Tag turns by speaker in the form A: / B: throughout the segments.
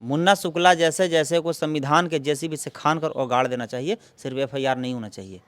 A: मुन्ना शुक्ला जैसे जैसे को संविधान के जेसीबी से खान कर उगाड़ देना चाहिए, सिर्फ एफआईआर नहीं होना चाहिए।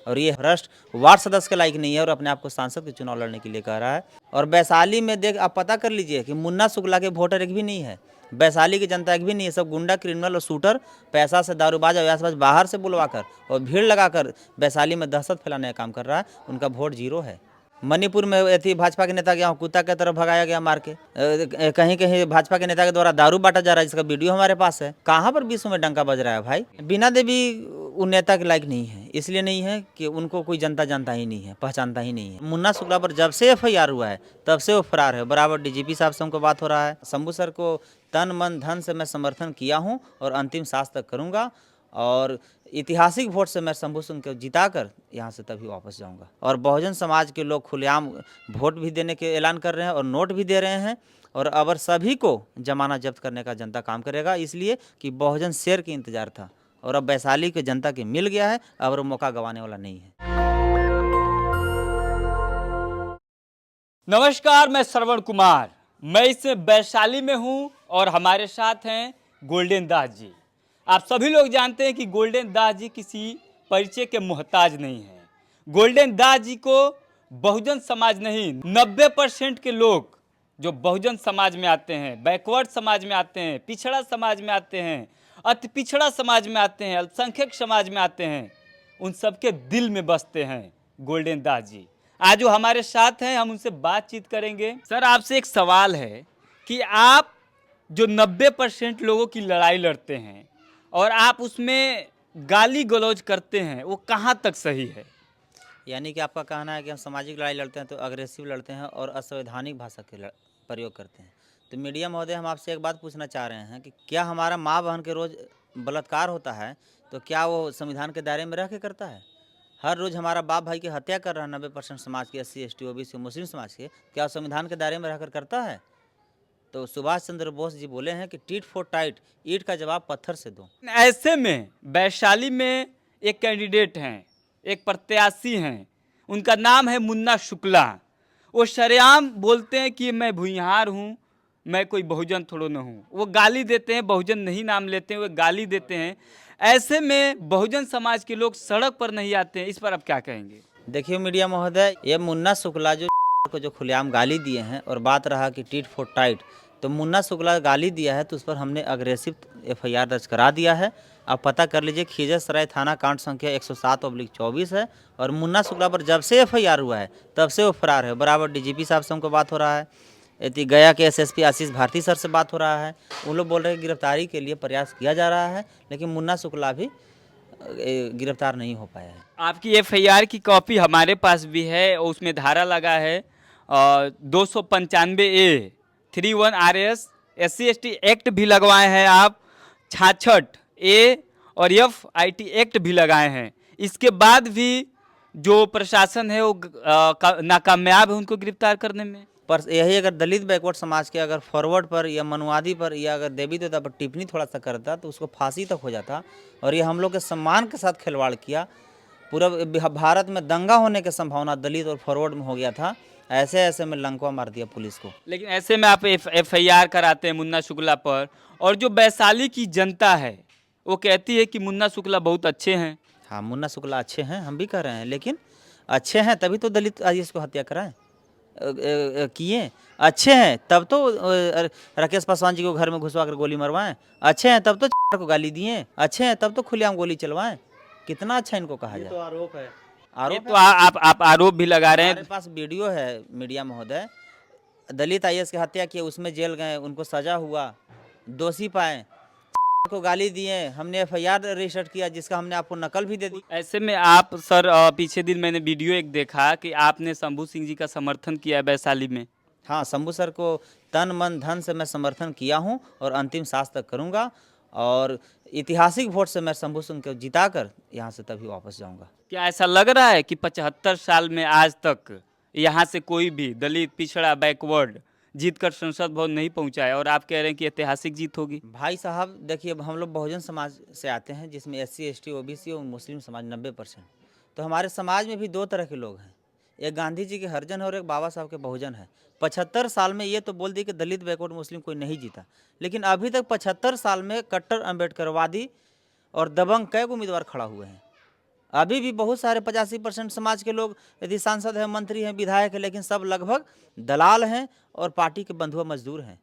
A: और ये भ्रष्ट वार्ड सदस्य के लायक नहीं है और अपने आप को सांसद के चुनाव लड़ने के लिए कह रहा है। और वैशाली में देख आप पता कर लीजिए कि मुन्ना शुक्ला के वोटर एक भी नहीं है, वैशाली की जनता एक भी नहीं है। सब गुंडा, क्रिमिनल और शूटर पैसा से दारूबाज और आसपास बाहर से बुलवाकर और भीड़ लगाकर वैशाली में दहशत फैलाने का काम कर रहा है। उनका वोट जीरो है। मणिपुर में थी भाजपा के नेता के यहाँ कुत्ता की तरफ भगाया गया मार के। कहीं कहीं भाजपा के नेता के द्वारा दारू बांटा जा रहा है, जिसका वीडियो हमारे पास है। कहाँ पर विश्व में डंका बज रहा है भाई। बीना देवी उन नेता के लायक नहीं है, इसलिए नहीं है कि उनको कोई जनता जानता ही नहीं है, पहचानता ही नहीं है। मुन्ना शुक्ला पर जब से एफआईआर हुआ है तब से वो फरार है। बराबर डीजीपी साहब से हमको बात हो रहा है। शंभू सर को तन मन धन से मैं समर्थन किया हूँ और अंतिम सांस तक करूँगा। और ऐतिहासिक वोट से मैं शंभू सिंह को जिताकर यहाँ से तभी वापस जाऊँगा। और बहुजन समाज के लोग खुलेआम वोट भी देने के ऐलान कर रहे हैं और नोट भी दे रहे हैं। और अब सभी को जमाना जब्त करने का जनता काम करेगा, इसलिए कि बहुजन शेर की इंतजार था और अब वैशाली के जनता के मिल गया है। अब वो मौका गंवाने वाला नहीं है।
B: नमस्कार, मैं श्रवण कुमार। मैं इस वैशाली में हूँ और हमारे साथ हैं गोल्डन दास जी। आप सभी लोग जानते हैं कि गोल्डन दास जी किसी परिचय के मोहताज नहीं हैं। गोल्डन दास जी को बहुजन समाज नहीं, 90% के लोग जो बहुजन समाज में आते हैं, बैकवर्ड समाज में आते हैं, पिछड़ा समाज में आते हैं, अति पिछड़ा समाज में आते हैं, अल्पसंख्यक समाज में आते हैं, उन सबके दिल में बसते हैं गोल्डन दास जी। आज जो हमारे साथ हैं, हम उनसे बातचीत करेंगे। सर, आपसे एक सवाल है कि आप जो 90% लोगों की लड़ाई लड़ते हैं और आप उसमें गाली गलौज करते हैं, वो कहाँ तक सही है?
A: यानी कि आपका कहना है कि हम सामाजिक लड़ाई लड़ते हैं तो अग्रेसिव लड़ते हैं और असंवैधानिक भाषा के प्रयोग करते हैं। तो मीडिया महोदय, हम आपसे एक बात पूछना चाह रहे हैं कि क्या हमारा माँ बहन के रोज़ बलात्कार होता है तो क्या वो संविधान के दायरे में रह के करता है? हर रोज़ हमारा बाप भाई की हत्या कर रहा है 90% समाज के, SC ST OBC मुस्लिम समाज के, क्या संविधान के दायरे में रहकर करता है? तो सुभाष चंद्र बोस जी बोले हैं कि टिट फॉर टाइट, ईंट का जवाब पत्थर से दो।
B: ऐसे में वैशाली में एक कैंडिडेट हैं, एक प्रत्याशी हैं, उनका नाम है मुन्ना शुक्ला। वो सरेआम बोलते हैं कि मैं भूमिहार हूँ, मैं कोई बहुजन थोड़ो न हूँ। वो गाली देते हैं, बहुजन नहीं नाम लेते हैं, वो गाली देते हैं। ऐसे में बहुजन समाज के लोग सड़क पर नहीं आते हैं। इस पर आप क्या कहेंगे?
A: देखिए मीडिया महोदय, ये मुन्ना शुक्ला को जो खुलेआम गाली दिए हैं और बात रहा कि टिट फॉर टाइट, तो मुन्ना शुक्ला गाली दिया है तो उस पर हमने अग्रेसिव एफआईआर दर्ज करा दिया है। आप पता कर लीजिए, खिजरसराय थाना कांड संख्या 107/24 है। और मुन्ना शुक्ला पर जब से एफआईआर हुआ है तब से वो फरार है। बराबर डीजीपी साहब से हमको बात हो रहा है, गया के SSP आशीष भारती सर से बात हो रहा है। उन लोग बोल रहे हैं गिरफ्तारी के लिए प्रयास किया जा रहा है, लेकिन मुन्ना शुक्ला भी गिरफ्तार नहीं हो पाया है।
B: आपकी एफआईआर की कॉपी हमारे पास भी है और उसमें धारा लगा है 295A 31 RS SC ST act भी लगवाए हैं आप, 66A और FIT एक्ट भी लगाए हैं। इसके बाद भी जो प्रशासन है वो नाकामयाब है उनको गिरफ्तार करने में।
A: पर यही अगर दलित बैकवर्ड समाज के अगर फॉरवर्ड पर या मनुवादी पर या अगर देवी देवता पर टिप्पणी थोड़ा सा करता तो उसको फांसी तक हो जाता। और ये हम लोग के सम्मान के साथ खिलवाड़ किया। पूरा भारत में दंगा होने की संभावना दलित और फॉरवर्ड में हो गया था। ऐसे ऐसे में लंका मार दिया पुलिस को।
B: लेकिन ऐसे में आप एफआईआर कराते हैं मुन्ना शुक्ला पर, और जो वैशाली की जनता है वो कहती है कि मुन्ना शुक्ला बहुत अच्छे हैं।
A: हाँ, मुन्ना शुक्ला अच्छे हैं, हम भी कह रहे हैं, लेकिन अच्छे हैं तभी तो दलित आज इसको हत्या कराएं किए। अच्छे हैं तब तो राकेश पासवान जी को घर में घुसवा कर गोली मरवाएं। अच्छे हैं तब तो को गाली दिए। अच्छे हैं तब तो खुलेआम गोली चलवाएं। कितना अच्छा इनको कहा जाए।
B: तो आरोप है।
A: आरोप
B: तो आप आरोप भी लगा रहे हैं।
A: हमारे पास वीडियो है मीडिया महोदय, दलित IAS की हत्या की, उसमें जेल गए, उनको सजा हुआ, दोषी पाए, को गाली दिए, हमने एफआईआर रजिस्टर किया जिसका हमने आपको नकल भी दे दी।
B: ऐसे में आप सर, पीछे दिन मैंने वीडियो एक देखा कि आपने शंभू सिंह जी का समर्थन किया है वैशाली में।
A: हाँ, शंभू सर को तन मन धन से मैं समर्थन किया हूँ और अंतिम सांस तक करूँगा। और ऐतिहासिक वोट से मैं शंभू सिंह को जिताकर यहाँ से तभी वापस जाऊँगा।
B: क्या ऐसा लग रहा है कि 75 साल में आज तक यहाँ से कोई भी दलित, पिछड़ा, बैकवर्ड जीत कर संसद भवन नहीं पहुँचा है और आप कह रहे हैं कि ऐतिहासिक जीत होगी?
A: भाई साहब देखिए, हम लोग बहुजन समाज से आते हैं जिसमें SC ST OBC और मुस्लिम समाज 90%। तो हमारे समाज में भी दो तरह के लोग हैं। एक गांधी जी के हरिजन है और एक बाबा साहब के बहुजन है। 75 साल में ये तो बोल दी कि दलित बैकवर्ड मुस्लिम कोई नहीं जीता, लेकिन अभी तक 75 साल में कट्टर अम्बेडकरवादी और दबंग कई उम्मीदवार खड़ा हुए हैं। अभी भी बहुत सारे 85% समाज के लोग यदि सांसद हैं, मंत्री हैं, विधायक हैं, लेकिन सब लगभग दलाल हैं और पार्टी के बंधुआ मजदूर हैं।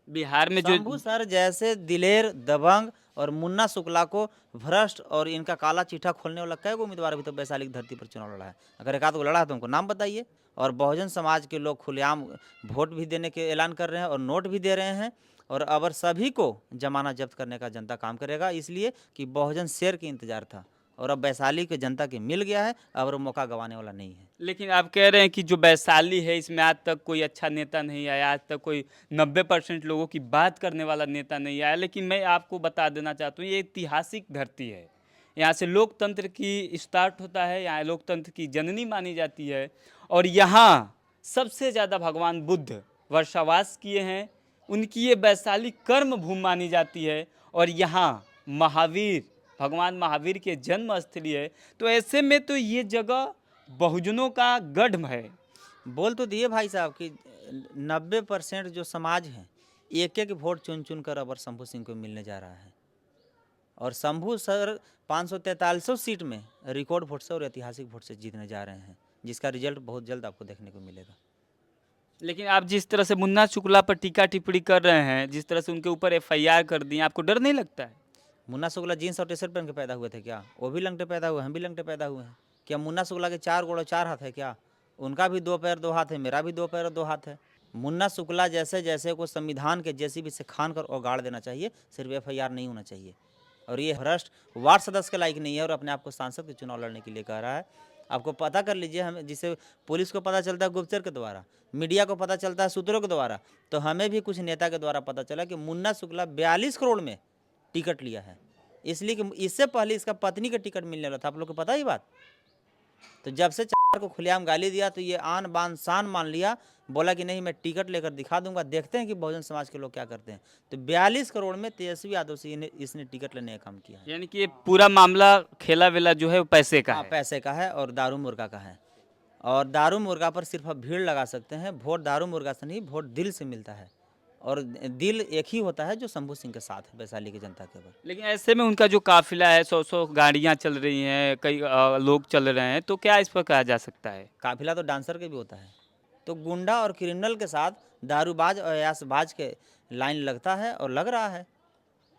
B: बिहार में जो
A: शंभू सर जैसे दिलेर, दबंग और मुन्ना शुक्ला को भ्रष्ट और इनका काला चिट्ठा खोलने वाला कई उम्मीदवार अभी तो वैशाली की धरती पर चुनाव लड़ा है। अगर एक आध को लड़ा है तो उनको नाम बताइए। और बहुजन समाज के लोग खुलेआम वोट भी देने के ऐलान कर रहे हैं और नोट भी दे रहे हैं। और अब सभी को जमाना जब्त करने का जनता काम करेगा, इसलिए कि बहुजन शेर की इंतजार था और अब वैशाली की जनता के मिल गया है। अब वो मौका गंवाने वाला नहीं है।
B: लेकिन आप कह रहे हैं कि जो वैशाली है इसमें आज तक कोई अच्छा नेता नहीं आया, आज तक कोई 90% लोगों की बात करने वाला नेता नहीं आया। लेकिन मैं आपको बता देना चाहता हूँ, ये ऐतिहासिक धरती है, यहाँ से लोकतंत्र की स्टार्ट होता है, यहाँ लोकतंत्र की जननी मानी जाती है। और यहाँ सबसे ज़्यादा भगवान बुद्ध वर्षावास किए हैं, उनकी ये वैशाली कर्म भूमि मानी जाती है। और यहाँ महावीर, भगवान महावीर के जन्म स्थली है। तो ऐसे में तो ये जगह बहुजनों का गढ़ है।
A: बोल तो दिए भाई साहब कि 90% जो समाज है एक एक वोट चुन चुन कर अब शंभू सिंह को मिलने जा रहा है। और शंभू सर 543 सीट में रिकॉर्ड वोट से और ऐतिहासिक वोट से जीतने जा रहे हैं, जिसका रिजल्ट बहुत जल्द आपको देखने को मिलेगा।
B: लेकिन आप जिस तरह से मुन्ना शुक्ला पर टीका टिप्पणी कर रहे हैं, जिस तरह से उनके ऊपर FIR कर दी, आपको डर नहीं लगता है?
A: मुन्ना शुक्ला जीन्स और टी शर्ट पहन के पैदा हुए थे क्या? वो भी लंगटे पैदा हुए, हम भी लंगटे पैदा हुए हैं। क्या मुन्ना शुक्ला के 4 गोड़ और 4 हाथ है क्या? उनका भी 2 पैर 2 हाथ है, मेरा भी 2 पैर और 2 हाथ है। मुन्ना शुक्ला जैसे को संविधान के JCB से खान कर उगाड़ देना चाहिए, सिर्फ FIR नहीं होना चाहिए। और ये भ्रष्ट वार्ड सदस्य के लायक नहीं है और अपने आप को सांसद के चुनाव लड़ने के लिए कह रहा है। आपको पता कर लीजिए, हमें जिसे पुलिस को पता चलता है गुप्तचर के द्वारा, मीडिया को पता चलता है सूत्रों के द्वारा, तो हमें भी कुछ नेता के द्वारा पता चला कि मुन्ना शुक्ला 42 करोड़ में टिकट लिया है, इसलिए कि इससे पहले इसका पत्नी का टिकट मिलने वाला था। आप लोग को पता ही बात। तो जब से चार को खुलेआम गाली दिया तो ये आन बान शान मान लिया, बोला कि नहीं मैं टिकट लेकर दिखा दूंगा, देखते हैं कि बहुजन समाज के लोग क्या करते हैं। तो 42 करोड़ में तेजस्वी यादव से इसने टिकट लेने का काम किया है।
B: यानी कि ये पूरा मामला खेला वेला जो है वो पैसे का
A: हाँ,
B: है।
A: पैसे का है और दारू मुर्गा का है। और दारू मुर्गा पर सिर्फ आप भीड़ लगा सकते हैं, वोट दारू मुर्गा से नहीं, वोट दिल से मिलता है। और दिल एक ही होता है जो शंभू सिंह के साथ है वैशाली की जनता के ऊपर।
B: लेकिन ऐसे में उनका जो काफिला है, 100 गाड़ियां चल रही हैं, कई लोग चल रहे हैं, तो क्या इस पर कहा जा सकता है?
A: काफिला तो डांसर के भी होता है। तो गुंडा और क्रिमिनल के साथ दारूबाज और यासबाज के लाइन लगता है और लग रहा है।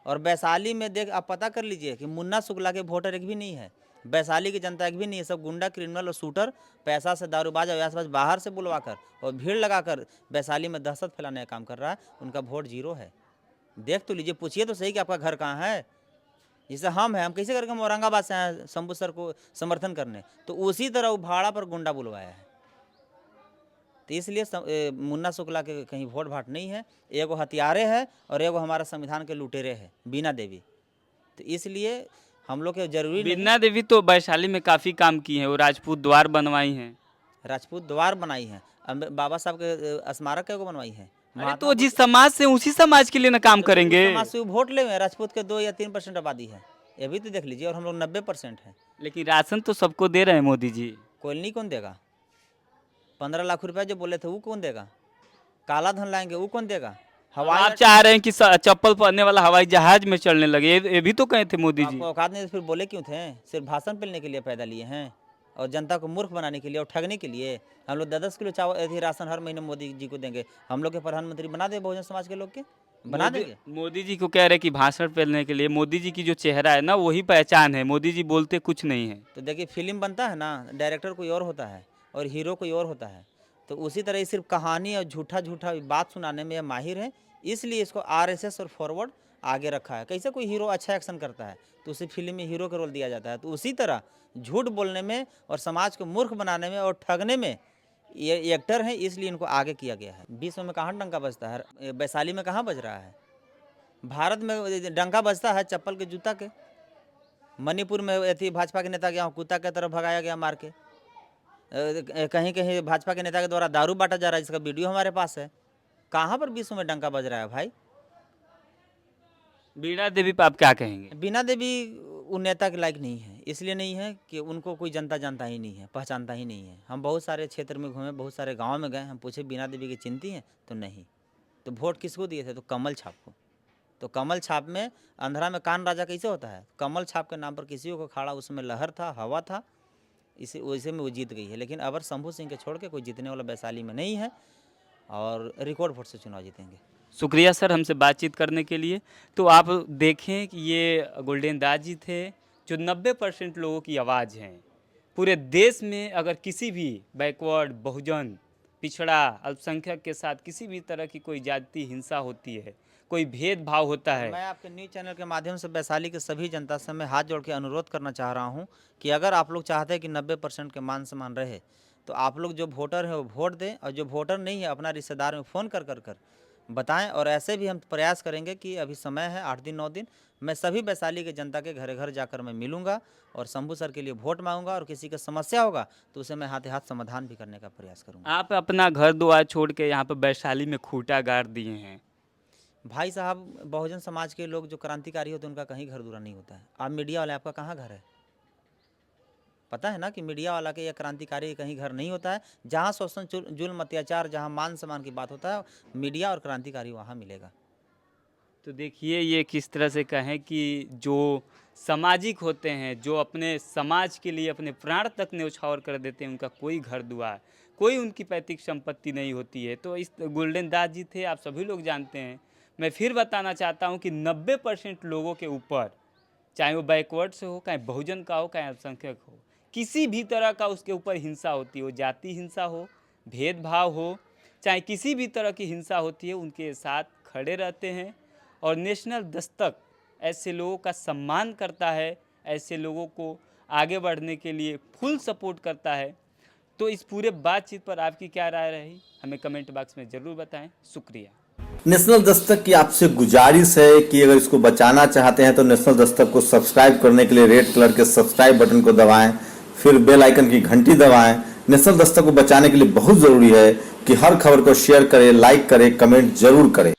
A: और वैशाली में देख आप पता कर लीजिए कि मुन्ना शुक्ला के वोटर एक भी नहीं है, वैशाली की जनता एक भी नहीं है। सब गुंडा, क्रिमिनल और शूटर पैसा से दारूबाज और यासबाज बाहर से बुलवा कर और भीड़ लगाकर वैशाली में दहशत फैलाने का काम कर रहा है। उनका वोट 0 है। देख तो लीजिए, पूछिए तो सही कि आपका घर कहाँ है। जैसे हम कैसे करके हम औरंगाबाद से आए शंभू सर को समर्थन करने, तो उसी तरह वो भाड़ा पर गुंडा बुलवाया है। तो इसलिए मुन्ना शुक्ला के कहीं वोट भाट नहीं है। एगो हथियारे है और एगो हमारा संविधान के लुटेरे है बीना देवी। तो इसलिए हम लोग के जरूरी नहीं।
B: बीना देवी तो वैशाली में काफी काम की हैं, वो राजपूत द्वार बनवाई हैं।
A: राजपूत द्वार बनाई है, बाबा साहब के स्मारक एगो बनवाई है।
B: अरे तो जिस समाज से उसी समाज के लिए ना काम करेंगे।
A: समाज से वोट ले, राजपूत के 2 या 3% आबादी है, ये भी तो देख लीजिए। और हम लोग 90% है।
B: लेकिन राशन तो सबको दे रहे हैं मोदी जी।
A: कोयलनी कौन देगा? 15 लाख रुपया जो बोले थे वो कौन देगा? काला धन लाएंगे वो कौन देगा? हवाई
B: आप चाह रहे हैं कि चप्पल पहनने वाला हवाई जहाज में चढ़ने लगे, ये भी तो कहे थे मोदी जी।
A: आपको औकात नहीं तो फिर बोले क्यों थे? सिर्फ भाषण पेलने के लिए पैदा लिए हैं और जनता को मूर्ख बनाने के लिए और ठगने के लिए। हम लोग 10-10 किलो चावल राशन हर महीने मोदी जी को देंगे। हम लोग के प्रधानमंत्री बना दे बहुजन समाज के लोग के, बना देंगे।
B: मोदी जी को कह रहे कि भाषण पेलने के लिए। मोदी जी की जो चेहरा है ना, वही पहचान है। मोदी जी बोलते कुछ नहीं है।
A: तो देखिए, फिल्म बनता है ना, डायरेक्टर कोई और होता है और हीरो कोई और होता है। तो उसी तरह सिर्फ कहानी और झूठा बात सुनाने में यह माहिर है, इसलिए इसको RSS और फॉरवर्ड आगे रखा है। कैसे कोई हीरो अच्छा एक्शन करता है तो उसे फिल्म में हीरो का रोल दिया जाता है, तो उसी तरह झूठ बोलने में और समाज को मूर्ख बनाने में और ठगने में ये एक्टर हैं, इसलिए इनको आगे किया गया है। विश्व में कहाँ डंका बजता है? वैशाली में कहाँ बज रहा है? भारत में डंका बजता है चप्पल के, जूता के। मणिपुर में थी भाजपा के नेता के यहाँ कुत्ता की तरफ भगाया गया मार के। कहीं कहीं भाजपा के नेता के द्वारा दारू बांटा जा रहा है, जिसका वीडियो हमारे पास है। कहाँ पर विश्व में डंका बज रहा है भाई?
B: बीना देवी पर आप क्या कहेंगे?
A: बीना देवी वो नेता के लायक नहीं है, इसलिए नहीं है कि उनको कोई जनता जानता ही नहीं है, पहचानता ही नहीं है। हम बहुत सारे क्षेत्र में घूमे, बहुत सारे गांव में गए, हम पूछे बीना देवी की चिंती है तो नहीं। तो वोट किसको दिए थे? तो कमल छाप को। तो कमल छाप में अंधेरा में कान राजा कैसे होता है? कमल छाप के नाम पर किसी को खड़ा, उसमें लहर था, हवा था, इसे वैसे में वो जीत गई है। लेकिन अबर शंभू सिंह के छोड़ के कोई जीतने वाला वैशाली में नहीं है और रिकॉर्ड वोट से चुनाव जीतेंगे।
B: शुक्रिया सर हमसे बातचीत करने के लिए। तो आप देखें कि ये गोल्डन दास जी थे जो 90% लोगों की आवाज़ हैं। पूरे देश में अगर किसी भी बैकवर्ड, बहुजन, पिछड़ा, अल्पसंख्यक के साथ किसी भी तरह की कोई जाति हिंसा होती है, कोई भेदभाव होता है,
A: मैं आपके न्यूज़ चैनल के माध्यम से वैशाली के सभी जनता से मैं हाथ जोड़ के अनुरोध करना चाह रहा हूं कि अगर आप लोग चाहते हैं कि 90% के मान सम्मान रहे तो आप लोग जो वोटर है वो वोट दें, और जो वोटर नहीं है अपना रिश्तेदार में फ़ोन कर बताएं। और ऐसे भी हम प्रयास करेंगे कि अभी समय है 8 दिन 9 दिन, मैं सभी वैशाली के जनता के घर घर जाकर मैं मिलूंगा और शंभू सर के लिए वोट मांगूंगा, और किसी का समस्या होगा तो उसे मैं हाथ हाथ समाधान भी करने का प्रयास करूंगा।
B: आप अपना घर द्वार छोड़ के यहाँ पर वैशाली में खूंटा गाड़ दिए हैं।
A: भाई साहब, बहुजन समाज के लोग जो क्रांतिकारी होते हैं उनका कहीं घर दूरा नहीं होता है। आप मीडिया वाले, आपका कहाँ घर है? पता है ना कि मीडिया वाला के या क्रांतिकारी कहीं घर नहीं होता है। जहाँ शोषण, जुल्म, अत्याचार, जहाँ मान सम्मान की बात होता है, मीडिया और क्रांतिकारी वहाँ मिलेगा।
B: तो देखिए ये किस तरह से कहें कि जो सामाजिक होते हैं, जो अपने समाज के लिए अपने प्राण तक न्यौछावर कर देते हैं, उनका कोई घर दुआर, कोई उनकी पैतृक संपत्ति नहीं होती है। तो इस गोल्डन दास जी थे, आप सभी लोग जानते हैं। मैं फिर बताना चाहता हूं कि 90% लोगों के ऊपर, चाहे वो बैकवर्ड से हो, चाहे बहुजन का हो, चाहे अल्पसंख्यक हो, किसी भी तरह का उसके ऊपर हिंसा होती हो, जाति हिंसा हो, भेदभाव हो, चाहे किसी भी तरह की हिंसा होती है, उनके साथ खड़े रहते हैं। और नेशनल दस्तक ऐसे लोगों का सम्मान करता है, ऐसे लोगों को आगे बढ़ने के लिए फुल सपोर्ट करता है। तो इस पूरे बातचीत पर आपकी क्या राय रही, हमें कमेंट बॉक्स में ज़रूर बताएं। शुक्रिया।
C: नेशनल दस्तक की आपसे गुजारिश है कि अगर इसको बचाना चाहते हैं तो नेशनल दस्तक को सब्सक्राइब करने के लिए रेड कलर के सब्सक्राइब बटन को दबाएं, फिर बेल आइकन की घंटी दबाएं। नेशनल दस्तक को बचाने के लिए बहुत ज़रूरी है कि हर खबर को शेयर करें, लाइक करें, कमेंट जरूर करें।